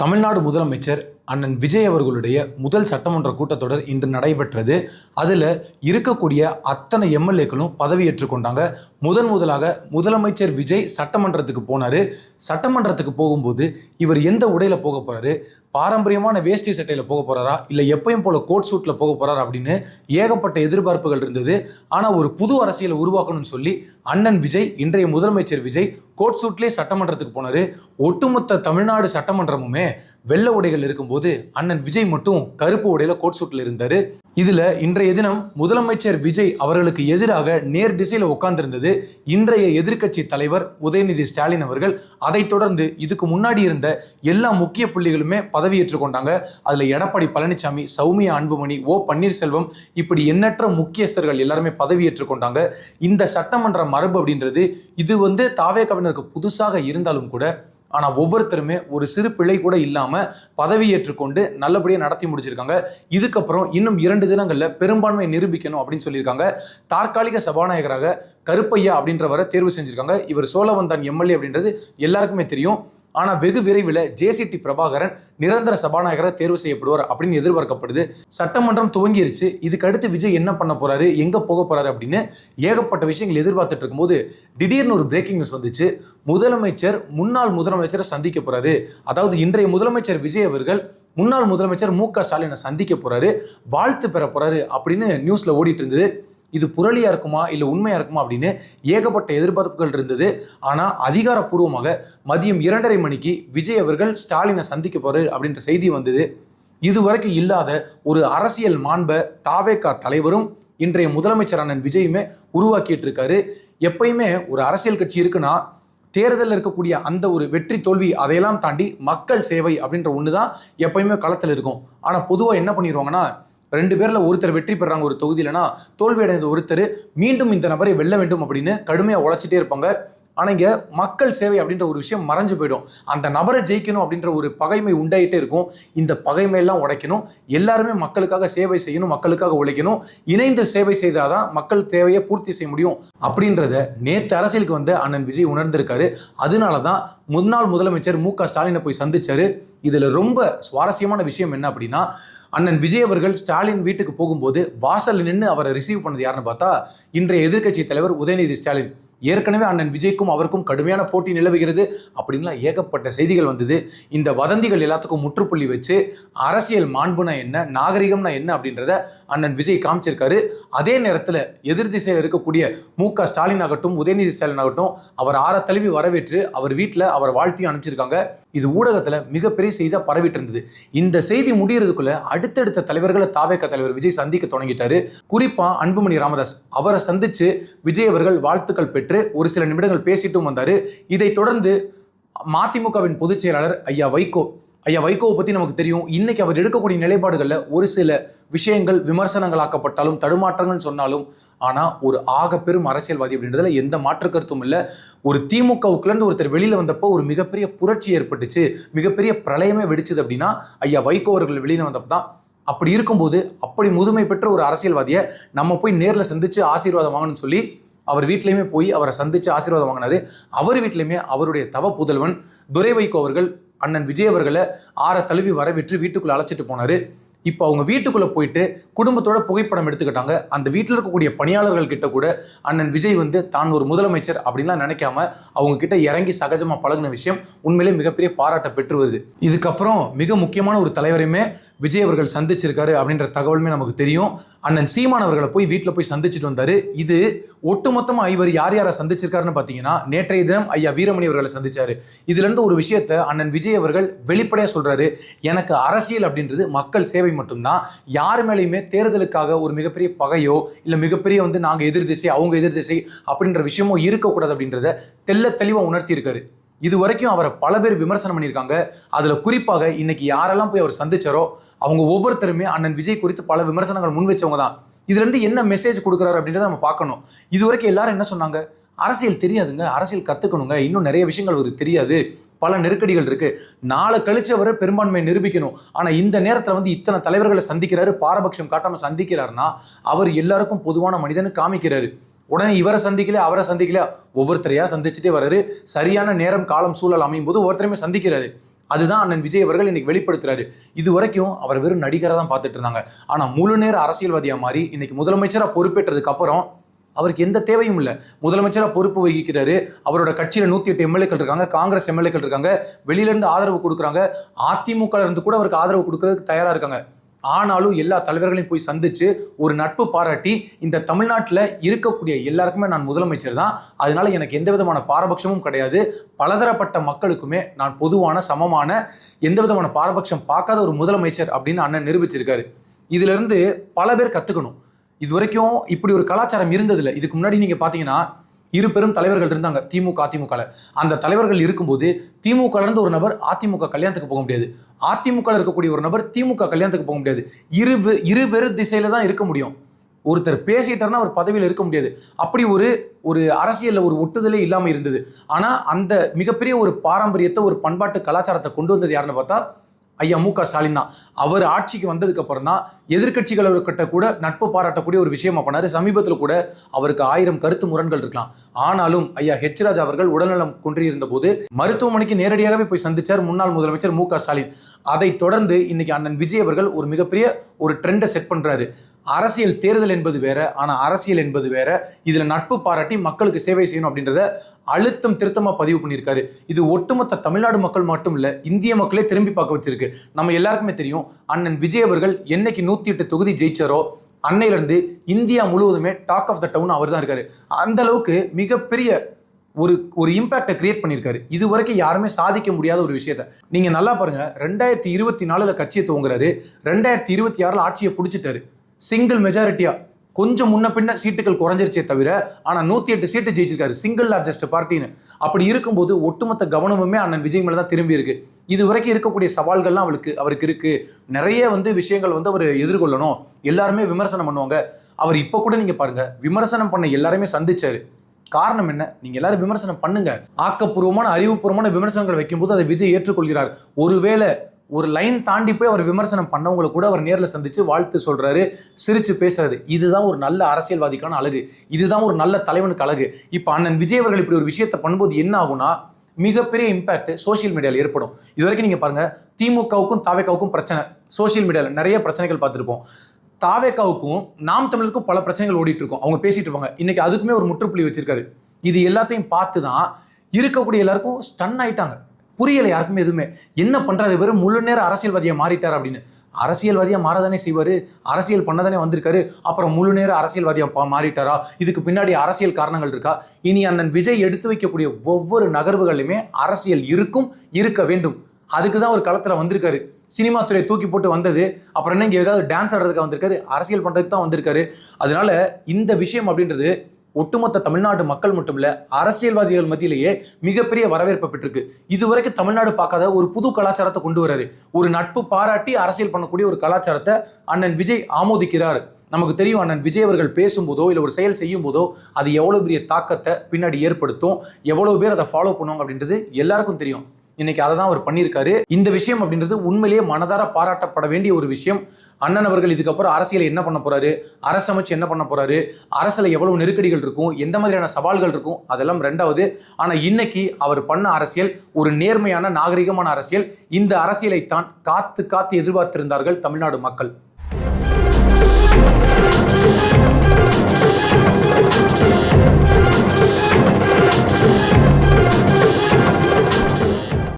தமிழ்நாடு முதலமைச்சர் அண்ணன் விஜய் அவர்களுடைய முதல் சட்டமன்ற கூட்டத்தொடர் இன்று நடைபெற்றது. அதில் இருக்கக்கூடிய அத்தனை எம்எல்ஏக்களும் பதவியேற்று கொண்டாங்க. முதலாக முதலமைச்சர் விஜய் சட்டமன்றத்துக்கு போனார். சட்டமன்றத்துக்கு போகும்போது இவர் எந்த உடையில் போக போகிறாரு, பாரம்பரியமான வேஷ்டி சட்டையில் போக போகிறாரா, இல்லை எப்பயும் போல கோட் சூட்டில் போக போகிறாரா அப்படின்னு ஏகப்பட்ட எதிர்பார்ப்புகள் இருந்தது. ஆனால் ஒரு புது அரசியலை உருவாக்கணும்னு சொல்லி அண்ணன் விஜய், இன்றைய முதலமைச்சர் விஜய் கோட் சூட்லேயே சட்டமன்றத்துக்கு போனார். ஒட்டுமொத்த தமிழ்நாடு சட்டமன்றமுமே வெள்ளை உடைகள் இருக்கும்போது அண்ணன் விஜய் மட்டும் கருப்பு உடையில கோட் சூட்டில் இருந்தார். இதுல இன்றைய தினம் முதலமைச்சர் விஜய் அவர்களுக்கு எதிராக நேர் திசையில் உட்கார்ந்திருந்தது இன்றைய எதிர்க்கட்சி தலைவர் உதயநிதி ஸ்டாலின் அவர்கள். அதைத் தொடர்ந்து இதுக்கு முன்னாடி இருந்த எல்லா முக்கிய புள்ளிகளுமே பதவியேற்றுக் கொண்டாங்க. அதுல எடப்பாடி பழனிசாமி, சௌமியா அன்புமணி, ஓ பன்னீர்செல்வம், இப்படி எண்ணற்ற முக்கியஸ்தர்கள் எல்லாருமே பதவியேற்றுக் கொண்டாங்க. இந்த சட்டமன்ற மரபு அப்படின்றது இது தாவேகவினருக்கு புதுசாக இருந்தாலும் கூட, ஆனால் ஒவ்வொருத்தருமே ஒரு சிறு பிழை கூட இல்லாமல் பதவி ஏற்றுக்கொண்டு நல்லபடியாக நடத்தி முடிச்சிருக்காங்க. இதுக்கப்புறம் இன்னும் 2 தினங்களில் பெரும்பான்மையை நிரூபிக்கணும் அப்படின்னு சொல்லியிருக்காங்க. தற்காலிக சபாநாயகராக கருப்பையா அப்படின்றவரை தேர்வு செஞ்சிருக்காங்க. இவர் சோழவந்தான் எம்எல்ஏ அப்படின்றது எல்லாருக்குமே தெரியும். ஆனால் வெகு விரைவில் ஜேசிடி பிரபாகரன் நிரந்தர சபாநாயகராக தேர்வு செய்யப்படுவார் அப்படின்னு எதிர்பார்க்கப்படுது. சட்டமன்றம் துவங்கிருச்சு. இதுக்கு அடுத்து விஜய் என்ன பண்ண போறாரு, எங்க போக போறாரு அப்படின்னு ஏகப்பட்ட விஷயங்கள் எதிர்பார்த்துட்டு இருக்கும்போது திடீர்னு ஒரு பிரேக்கிங் நியூஸ் வந்துச்சு. முன்னாள் முதலமைச்சரை சந்திக்க போறாரு. அதாவது இன்றைய முதலமைச்சர் விஜய் அவர்கள் முன்னாள் முதலமைச்சர் மு.க. ஸ்டாலினை சந்திக்க போறாரு, வாழ்த்து பெற போறாரு அப்படின்னு நியூஸ்ல ஓடிட்டு இருந்தது. இது புரளியா இருக்குமா இல்லை உண்மையா இருக்குமா அப்படின்னு ஏகப்பட்ட எதிர்பார்ப்புகள் இருந்தது. ஆனால் அதிகாரப்பூர்வமாக மதியம் 2:30 மணிக்கு விஜய் அவர்கள் ஸ்டாலினை சந்திக்க போறாரு அப்படின்ற செய்தி வந்தது. இதுவரைக்கும் இல்லாத ஒரு அரசியல் மாண்பை தாவேகா தலைவரும் இன்றைய முதலமைச்சர் அண்ணன் விஜயுமே உருவாக்கிட்டு இருக்காரு. எப்பயுமே ஒரு அரசியல் கட்சி இருக்குன்னா தேர்தலில் இருக்கக்கூடிய அந்த ஒரு வெற்றி தோல்வி அதையெல்லாம் தாண்டி மக்கள் சேவை அப்படின்ற ஒன்று தான் எப்பயுமே களத்தில் இருக்கும். ஆனால் பொதுவாக என்ன பண்ணிடுவாங்கன்னா, 2 பேர்ல ஒருத்தர் வெற்றி பெறாங்க ஒரு தொகுதியிலனா, தோல்வி அடைந்த ஒருத்தர் மீண்டும் இந்த நபரை வெல்ல வேண்டும் அப்படின்னு கடுமையாக உழைச்சிட்டே இருப்பாங்க. ஆனால் இங்கே மக்கள் சேவை அப்படின்ற ஒரு விஷயம் மறைஞ்சு போயிடும். அந்த நபரை ஜெயிக்கணும் அப்படின்ற ஒரு பகைமை உண்டாயிட்டே இருக்கும். இந்த பகைமையெல்லாம் உடைக்கணும், எல்லாருமே மக்களுக்காக சேவை செய்யணும், மக்களுக்காக உழைக்கணும், இணைந்து சேவை செய்தாதான் மக்கள் தேவையை பூர்த்தி செய்ய முடியும் அப்படின்றத நேற்று அரசியலுக்கு வந்து அண்ணன் விஜய் உணர்ந்திருக்காரு. அதனால தான் முன்னாள் முதலமைச்சர் மு.க. ஸ்டாலினை போய் சந்திச்சாரு. இதில் ரொம்ப சுவாரஸ்யமான விஷயம் என்ன அப்படின்னா, அண்ணன் விஜய் அவர்கள் ஸ்டாலின் வீட்டுக்கு போகும்போது வாசல் நின்று அவரை ரிசீவ் பண்ணது யாருன்னு பார்த்தா இன்றைய எதிர்க்கட்சி தலைவர் உதயநிதி ஸ்டாலின். ஏற்கனவே அண்ணன் விஜய்க்கும் அவருக்கும் கடுமையான போட்டி நிலவுகிறது அப்படின்லாம் ஏகப்பட்ட செய்திகள் வந்தது. இந்த வதந்திகள் எல்லாத்துக்கும் முற்றுப்புள்ளி வச்சு அரசியல் மாண்புனா என்ன, நாகரிகம்னா என்ன அப்படின்றத அண்ணன் விஜய் காமிச்சிருக்காரு. அதே நேரத்தில் எதிர் திசையில் இருக்கக்கூடிய மு.க. ஸ்டாலின் ஆகட்டும், உதயநிதி ஸ்டாலின் ஆகட்டும், அவர் தழுவி வரவேற்று அவர் வீட்டில் அவர் வாழ்த்தியும் அனுப்பிச்சிருக்காங்க. இது ஊடகத்தில் மிகப்பெரிய செய்தியாக பரவிட்டு இருந்தது. இந்த செய்தி முடிகிறதுக்குள்ள அடுத்தடுத்த தலைவர்களை தாவேகா தலைவர் விஜய் சந்திக்க தொடங்கிட்டாரு. குறிப்பா அன்புமணி ராமதாஸ் அவரை சந்திச்சு விஜய் அவர்கள் வாழ்த்துக்கள் பெற்று ஒரு சில நிமிடங்கள் பேசிட்டும் வந்தாரு. இதைத் தொடர்ந்து மதிமுகவின் பொதுச் செயலாளர் ஐயா வைகோவை பற்றி நமக்கு தெரியும். இன்னைக்கு அவர் எடுக்கக்கூடிய நிலைப்பாடுகளில் ஒரு சில விஷயங்கள் விமர்சனங்களாக்கப்பட்டாலும் தடுமாற்றங்கள் சொன்னாலும், ஆனால் ஒரு ஆக பெரும் அரசியல்வாதி அப்படின்றதுல எந்த மாற்று கருத்தும் இல்லை. ஒரு திமுகவுக்குலேருந்து ஒருத்தர் வெளியில் வந்தப்போ ஒரு மிகப்பெரிய புரட்சி ஏற்பட்டுச்சு, மிகப்பெரிய பிரளயமே வெடிச்சுது அப்படின்னா ஐயா வைகோ அவர்கள் வெளியில் வந்தப்போ தான். அப்படி இருக்கும்போது அப்படி முதுமை பெற்ற ஒரு அரசியல்வாதியை நம்ம போய் நேரில் சந்தித்து ஆசீர்வாதம் வாங்கணும்னு சொல்லி அவர் வீட்லையுமே போய் அவரை சந்தித்து ஆசீர்வாதம் வாங்கினாரு. அவர் வீட்லையுமே அவருடைய தவ புதல்வன் துரை வைகோ அவர்கள் அண்ணன் விஜய் அவர்களை தழுவி வரவேற்று வீட்டுக்குள்ள அழைச்சிட்டு போனாரு. இப்போ அவங்க வீட்டுக்குள்ளே போயிட்டு குடும்பத்தோட புகைப்படம் எடுத்துக்கிட்டாங்க. அந்த வீட்டில் இருக்கக்கூடிய பணியாளர்கள் கிட்ட கூட அண்ணன் விஜய் தான் ஒரு முதலமைச்சர் அப்படின்லாம் நினைக்காம அவங்க கிட்ட இறங்கி சகஜமாக பழகின விஷயம் உண்மையிலே மிகப்பெரிய பாராட்ட பெற்று வருது. இதுக்கப்புறம் மிக முக்கியமான ஒரு தலைவரையுமே விஜய் அவர்கள் சந்திச்சிருக்காரு அப்படின்ற தகவலுமே நமக்கு தெரியும். அண்ணன் சீமான் அவர்களை போய் வீட்டில் போய் சந்திச்சுட்டு வந்தாரு. இது ஒட்டுமொத்தமாக இவர் யார் யாரை சந்திச்சிருக்காருன்னு பார்த்தீங்கன்னா, நேற்றைய தினம் ஐயா வீரமணி அவர்களை சந்திச்சாரு. இதுலேருந்து ஒரு விஷயத்தை அண்ணன் விஜய் அவர்கள் வெளிப்படையாக சொல்றாரு, எனக்கு அரசியல் அப்படின்றது மக்கள் சேவை மட்டும்தான். யார் மேலேயுமே தேர்தலுக்காக ஒரு மிகப்பெரிய பகையோ இல்லை மிகப்பெரிய நாங்க எதிர் திசை அவங்க எதிர் திசை அப்படின்ற விஷயமோ இருக்கக்கூடாது அப்படின்றத தெளிவாக உணர்த்தி இருக்காரு. இது வரைக்கும் அவரை பல பேர் விமர்சனம் பண்ணியிருக்காங்க. அதில் குறிப்பாக இன்னைக்கு யாரெல்லாம் போய் அவர் சந்திச்சாரோ அவங்க ஒவ்வொருத்தருமே அண்ணன் விஜய் குறித்து பல விமர்சனங்கள் முன் வச்சவங்க தான். இதுல இருந்து என்ன மெசேஜ் கொடுக்குறாரு அப்படின்றத நம்ம பார்க்கணும். இது வரைக்கும் எல்லாரும் என்ன சொன்னாங்க, அரசியல் தெரியாதுங்க, அரசியல் கற்றுக்கணுங்க, இன்னும் நிறைய விஷயங்கள் அவருக்கு தெரியாது, பல நெருக்கடிகள் இருக்கு, நாளை கழிச்சு அவரை பெரும்பான்மையை நிரூபிக்கணும். ஆனால் இந்த நேரத்தில் இத்தனை தலைவர்களை சந்திக்கிறாரு, பாரபட்சம் காட்டாமல் சந்திக்கிறாருன்னா அவர் எல்லாருக்கும் பொதுவான மனிதனு காமிக்கிறாரு. உடனே இவரை சந்திக்கல அவரை சந்திக்கல ஒவ்வொருத்தரையா சந்திச்சுட்டே வர்றாரு. சரியான நேரம் காலம் சூழல் அமையும் போது ஒவ்வொருத்தரையுமே சந்திக்கிறாரு. அதுதான் அண்ணன் விஜய் அவர்கள் இன்னைக்கு வெளிப்படுத்துறாரு. இது வரைக்கும் அவர் வெறும் நடிகராக தான் பார்த்துட்டு இருந்தாங்க. ஆனால் முழு நேர அரசியல்வாதியாக மாறி இன்னைக்கு முதலமைச்சராக பொறுப்பேற்றதுக்கு அப்புறம் அவருக்கு எந்த தேவையும் இல்லை. முதலமைச்சராக பொறுப்பு வகிக்கிறாரு. அவரோட கட்சியில் 108 எம்எல்ஏக்கள் இருக்காங்க, காங்கிரஸ் எம்எல்ஏக்கள் இருக்காங்க, வெளியிலேருந்து ஆதரவு கொடுக்குறாங்க, அதிமுக இருந்து கூட அவருக்கு ஆதரவு கொடுக்கறதுக்கு தயாராக இருக்காங்க. ஆனாலும் எல்லா தலைவர்களையும் போய் சந்திச்சு ஒரு நட்பு பாராட்டி இந்த தமிழ்நாட்டில் இருக்கக்கூடிய எல்லாருக்குமே நான் முதலமைச்சர் தான், அதனால எனக்கு எந்த விதமான பாரபட்சமும் கிடையாது, பலதரப்பட்ட மக்களுக்குமே நான் பொதுவான சமமான எந்த விதமான பாரபட்சம் பார்க்காத ஒரு முதலமைச்சர் அப்படின்னு அண்ணன் நிரூபிச்சிருக்காரு. இதுல இருந்து பல பேர் கத்துக்கணும். இது வரைக்கும் இப்படி ஒரு கலாச்சாரம் இருந்ததில்லை. இதுக்கு முன்னாடி நீங்க பாத்தீங்கன்னா இரு பெரும் தலைவர்கள் இருந்தாங்க திமுக அதிமுக. அந்த தலைவர்கள் இருக்கும்போது திமுக இருந்து ஒரு நபர் அதிமுக கல்யாணத்துக்கு போக முடியாது, அதிமுக இருக்கக்கூடிய ஒரு நபர் திமுக கல்யாணத்துக்கு போக முடியாது. இருவேறு திசையில தான் இருக்க முடியும். ஒருத்தர் பேசிட்டாருன்னா ஒரு பதவியில் இருக்க முடியாது. அப்படி ஒரு அரசியல்ல ஒரு ஒட்டுதலே இல்லாமல் இருந்தது. ஆனா அந்த மிகப்பெரிய ஒரு பாரம்பரியத்தை, ஒரு பண்பாட்டு கலாச்சாரத்தை கொண்டு வந்தது யாருன்னு பார்த்தா ஐயா மு க ஸ்டாலின் தான். அவர் ஆட்சிக்கு வந்ததுக்கு அப்புறம் தான் எதிர்கட்சிகளர்கிட்ட கூட நட்பு பாராட்டக்கூடிய ஒரு விஷயமா பண்ணாரு. சமீபத்தில் கூட அவருக்கு 1000 கருத்து முரண்கள் இருக்கலாம். ஆனாலும் ஐயா ஹெச் ராஜா அவர்கள் உடல்நலம் குன்றியிருந்த போது மருத்துவமனைக்கு நேரடியாகவே போய் சந்திச்சார் முன்னாள் முதலமைச்சர் மு க ஸ்டாலின். அதை தொடர்ந்து இன்னைக்கு அண்ணன் விஜய் அவர்கள் ஒரு மிகப்பெரிய ஒரு ட்ரெண்டை செட் பண்றாரு. அரசியல் தேர்தல் என்பது வேற, ஆனா அரசியல் என்பது வேற. இதுல நட்பு பாராட்டி மக்களுக்கு சேவை செய்யணும் அப்படின்றத அழுத்தம் திருத்தமா பதிவு பண்ணியிருக்காரு. இது ஒட்டுமொத்த தமிழ்நாடு மக்கள் மட்டும் இல்ல, இந்திய மக்களே திரும்பி பார்க்க வச்சிருக்கு. நம்ம எல்லாருக்குமே தெரியும் அண்ணன் விஜய் அவர்கள் என்னைக்கு 108 தொகுதி ஜெயிச்சாரோ அன்னையிலிருந்து இந்தியா முழுவதுமே டாக் ஆஃப் த டவுன் அவர் தான் இருக்காரு. அந்த அளவுக்கு மிகப்பெரிய ஒரு இம்பாக்டை கிரியேட் பண்ணியிருக்காரு. இது வரைக்கும் யாருமே சாதிக்க முடியாத ஒரு விஷயத்த நீங்க நல்லா பாருங்க. 2024 கட்சியை துவங்குறாரு, 2026 ஆட்சியை பிடிச்சிட்டாரு. சிங்கிள் மெஜாரிட்டியா, கொஞ்சம் முன்ன பின்ன சீட்டுகள் குறைஞ்சிருச்சே தவிர, ஆனா 108 சீட்டு ஜெயிச்சிருக்காரு, சிங்கிள் லார்ஜஸ்ட் பார்ட்டின்னு. அப்படி இருக்கும்போது ஒட்டுமொத்த கவனமுமே அண்ணன் விஜய் மேல தான் திரும்பி இருக்கு. இது வரைக்கும் இருக்கக்கூடிய சவால்கள்லாம் அவருக்கு இருக்கு. நிறைய விஷயங்கள் அவர் எதிர்கொள்ளணும். எல்லாருமே விமர்சனம் பண்ணுவாங்க. அவர் இப்ப கூட நீங்க பாருங்க, விமர்சனம் பண்ண எல்லாருமே சந்திச்சாரு. காரணம் என்ன? நீங்க எல்லாரும் விமர்சனம் பண்ணுங்க. ஆக்கப்பூர்வமான அறிவுபூர்வமான விமர்சனங்கள் வைக்கும்போது அதை விஜய் ஏற்றுக்கொள்கிறார். ஒருவேளை ஒரு லைன் தாண்டி போய் அவர் விமர்சனம் பண்ணவங்களை கூட அவர் நேரில் சந்திச்சு வாழ்த்து சொல்றாரு, சிரிச்சு பேசுறாரு. இதுதான் ஒரு நல்ல அரசியல்வாதிக்கான அழகு, இதுதான் ஒரு நல்ல தலைவனுக்கு அழகு. இப்ப அண்ணன் விஜய் அவர்கள் இப்படி ஒரு விஷயத்தை பண்ணும்போது என்ன ஆகும்னா மிகப்பெரிய இம்பாக்ட் சோசியல் மீடியாவில் ஏற்படும். இது வரைக்கும் நீங்க பாருங்க, திமுகவுக்கும் தாவேகாவுக்கும் பிரச்சனை, சோசியல் மீடியாவில் நிறைய பிரச்சனைகள் பார்த்துருப்போம். தாவேகாவுக்கும் நாம் தமிழருக்கும் பல பிரச்சனைகள் ஓடிட்டு இருக்கும், அவங்க பேசிட்டு இருப்பாங்க. இன்னைக்கு அதுக்குமே ஒரு முற்றுப்புள்ளி வச்சிருக்காரு. இது எல்லாத்தையும் பார்த்து தான் இருக்கக்கூடிய எல்லாருக்கும் ஸ்டன் ஆயிட்டாங்க. புரியலை யாருக்குமே எதுவுமே. என்ன பண்றாரு, வெறும் முழு நேர அரசியல்வாதியா மாறிட்டார் அப்படின்னு. அரசியல்வாதியா மாறதானே செய்வாரு, அரசியல் பண்ணதானே வந்திருக்காரு. அப்புறம் முழு நேர அரசியல்வாதியா மாறிட்டாரா? இதுக்கு பின்னாடி அரசியல் காரணங்கள் இருக்கா? இனி அண்ணன் விஜய் எடுத்து வைக்கக்கூடிய ஒவ்வொரு நகர்வுகளிலுமே அரசியல் இருக்கும், இருக்க வேண்டும். அதுக்கு தான் ஒரு களத்துல வந்திருக்காரு. சினிமா துறை தூக்கி போட்டு வந்தது அப்புறம் என்ன, இங்க ஏதாவது டான்ஸ் ஆடுறதுக்கு வந்திருக்காரு, அரசியல் பண்றதுக்கு தான் வந்திருக்காரு. அதனால இந்த விஷயம் அப்படின்றது ஒட்டுமொத்த தமிழ்நாடு மக்கள் மட்டும் இல்ல, அரசியல்வாதிகள் மத்தியிலேயே மிகப்பெரிய வரவேற்பு பெற்றிருக்கு. இதுவரைக்கும் தமிழ்நாடு பார்க்காத ஒரு புது கலாச்சாரத்தை கொண்டு வராரு. ஒரு நட்பு பாராட்டி அரசியல் பண்ணக்கூடிய ஒரு கலாச்சாரத்தை அண்ணன் விஜய் ஆமோதிக்கிறார். நமக்கு தெரியும் அண்ணன் விஜய் அவர்கள் பேசும்போதோ இல்லை ஒரு செயல் செய்யும் போதோ அது எவ்வளவு பெரிய தாக்கத்தை பின்னாடி ஏற்படுத்தும், எவ்வளவு பேர் அதை ஃபாலோ பண்ணுவாங்க அப்படின்றது எல்லாருக்கும் தெரியும். இன்னைக்கு அதை தான் அவர் பண்ணியிருக்காரு. இந்த விஷயம் அப்படின்றது உண்மையிலேயே மனதார பாராட்டப்பட வேண்டிய ஒரு விஷயம். அண்ணன் அவர்கள் இதுக்கப்புறம் அரசியலை என்ன பண்ண போறாரு, அரசமைச்சு என்ன பண்ண போறாரு, அரசியல எவ்வளவு நெருக்கடிகள் இருக்கும், எந்த மாதிரியான சவால்கள் இருக்கும், அதெல்லாம் ரெண்டாவது. ஆனா இன்னைக்கு அவர் பண்ண அரசியல் ஒரு நேர்மையான நாகரிகமான அரசியல். இந்த அரசியலைத்தான் காத்து காத்து எதிர்பார்த்திருந்தார்கள் தமிழ்நாடு மக்கள்.